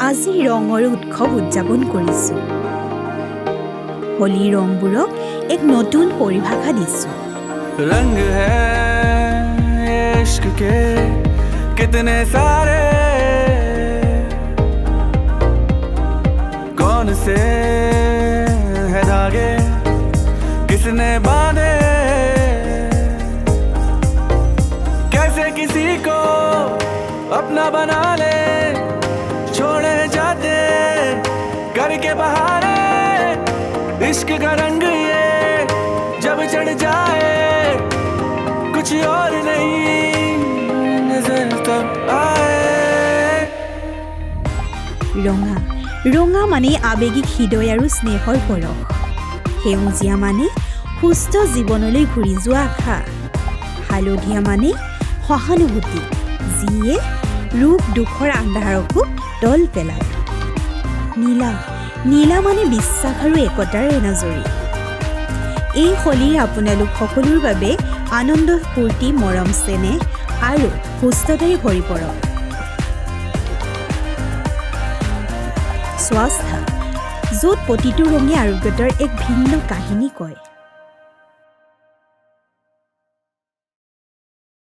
আজি ৰঙৰ উৎসৱ উদযাপন কৰিছোঁ। হোলীৰ ৰংবোৰক এক নতুন পৰিভাষা দিছোঁ। रंग है इश्क के कितने सारे, कौन से है धागे किसने बांधे, कैसे किसी को अपना बना ले, छोड़े जाते करके बहाने, इश्क का रंग ये जब चढ़ जाए कुछ और नहीं नजर तब आए। ৰঙা ৰঙা মানে আৱেগিক হৃদয় আৰু স্নেহৰ পৰশ। সেউজীয়া মানে সুস্থ জীৱনলৈ ঘূৰি যোৱা আশা। হালধীয়া মানে সহানুভূতি, যিয়ে ৰোগ দুখৰ আন্ধাৰকো তল পেলায়। নীলা নীলা মানে বিশ্বাস আৰু একতাৰ এনাজৰী। এই হোলী আপোনালোক সকলোৰ বাবে আনন্দ, ফূৰ্তি, মৰম, চেনেহ আৰু সুস্থতাৰে ভৰি পৰক। স্বাস্থা, য'ত প্ৰতিটো ৰঙে আৰোগ্যতাৰ এক ভিন্ন কাহিনী কয়।